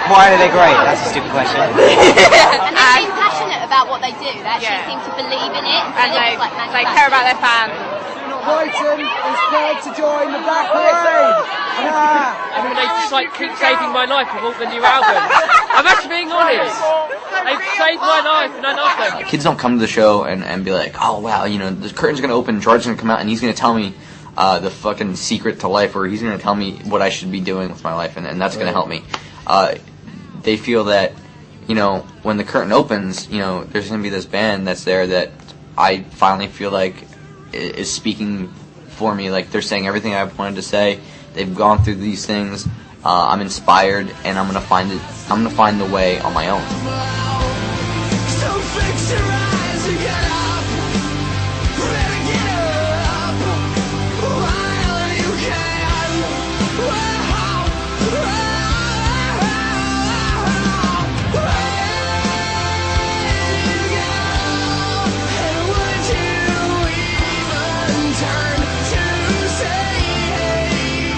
Why are they great? That's a stupid question. And they seem passionate about what they do. They actually seem to believe in it. And they care about their fans. Brighton is proud to join the Black Parade. I mean, they just like keep saving my life with all the new albums. I'm actually being honest. They've saved my life and I love them. Kids don't come to the show and be like, oh wow, you know, the curtain's gonna open, George's gonna come out and he's gonna tell me the fucking secret to life, or he's gonna tell me what I should be doing with my life, and that's gonna help me. They feel that, you know, when the curtain opens, you know, there's gonna be this band that's there that I finally feel like is speaking for me. Like, they're saying everything I've wanted to say. They've gone through these things. I'm inspired, and I'm gonna find it. I'm gonna find the way on my own. So fix your eyes and get up. Better get up while you can. And would you even turn to say, hey,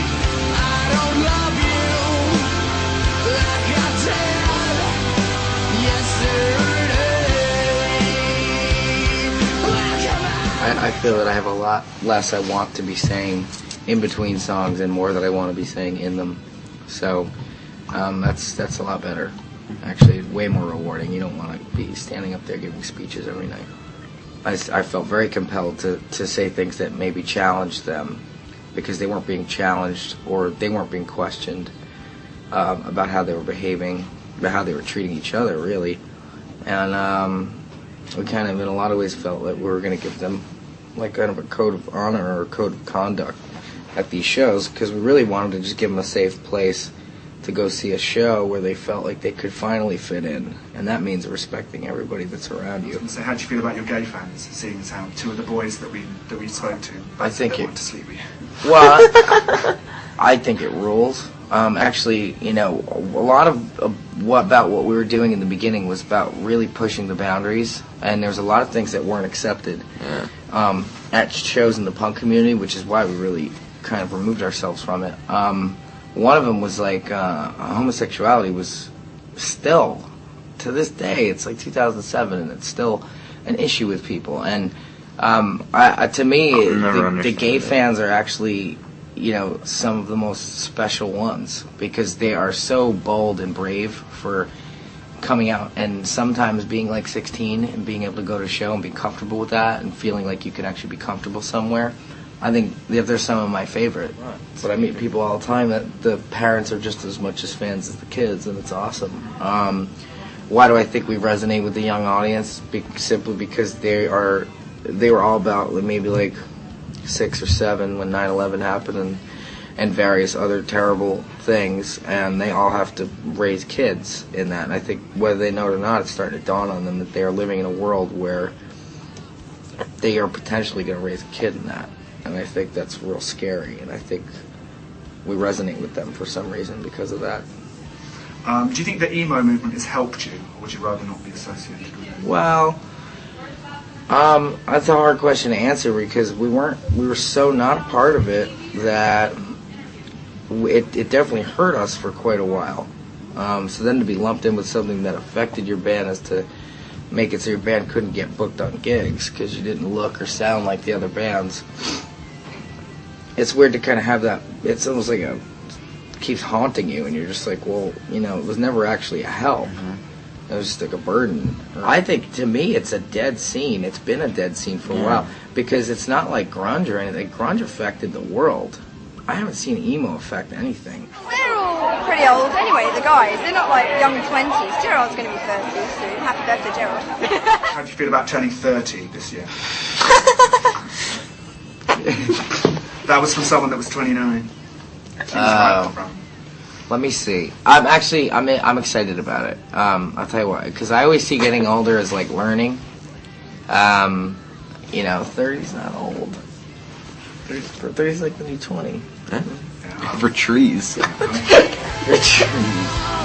I don't love you like I did yesterday? I feel that I have a lot less I want to be saying in between songs and more that I want to be saying in them. So that's a lot better. Actually, way more rewarding. You don't want to be standing up there giving speeches every night. I felt very compelled to say things that maybe challenged them, because they weren't being challenged or they weren't being questioned about how they were behaving, about how they were treating each other, really. And we kind of, in a lot of ways, felt that we were going to give them like kind of a code of honor or a code of conduct at these shows, because we really wanted to just give them a safe place to go see a show where they felt like they could finally fit in, and that means respecting everybody that's around you. So how do you feel about your gay fans, seeing as how two of the boys that we spoke to, I think want to sleep with you? Well, I think it rules. Actually, you know, a lot of about what we were doing in the beginning was about really pushing the boundaries, and there's a lot of things that weren't accepted at shows in the punk community, which is why we really kind of removed ourselves from it. One of them was like homosexuality was still, to this day, it's like 2007, and it's still an issue with people. And to me, the gay fans are actually, you know, some of the most special ones, because they are so bold and brave for coming out and sometimes being like 16 and being able to go to a show and be comfortable with that and feeling like you can actually be comfortable somewhere. I think they're some of my favorite. But I meet people all the time that the parents are just as much as fans as the kids, and it's awesome. Why do I think we resonate with the young audience? Simply because they were all about maybe like 6 or 7 when 9/11 happened and various other terrible things, and they all have to raise kids in that. And I think whether they know it or not, it's starting to dawn on them that they are living in a world where they are potentially going to raise a kid in that. And I think that's real scary, and I think we resonate with them for some reason because of that. Do you think the emo movement has helped you, or would you rather not be associated with it? Well, that's a hard question to answer, because we were so not a part of it that it definitely hurt us for quite a while. So then to be lumped in with something that affected your band as to make it so your band couldn't get booked on gigs because you didn't look or sound like the other bands, it's weird to kind of have that. It's almost like it keeps haunting you, and you're just like, well, you know, it was never actually a help. It was just like a burden. I think, to me, it's a dead scene. It's been a dead scene for a while, because it's not like grunge or anything. Grunge affected the world. I haven't seen emo affect anything. They're all pretty old anyway, the guys. They're not like young 20s. Gerard's going to be 30 soon. Happy birthday, Gerard. How do you feel about turning 30 this year? That was from someone that was 29. Let me see. I'm excited about it. I'll tell you why. Because I always see getting older as like learning. You know, 30's not old. 30's like the new 20. For trees. For trees.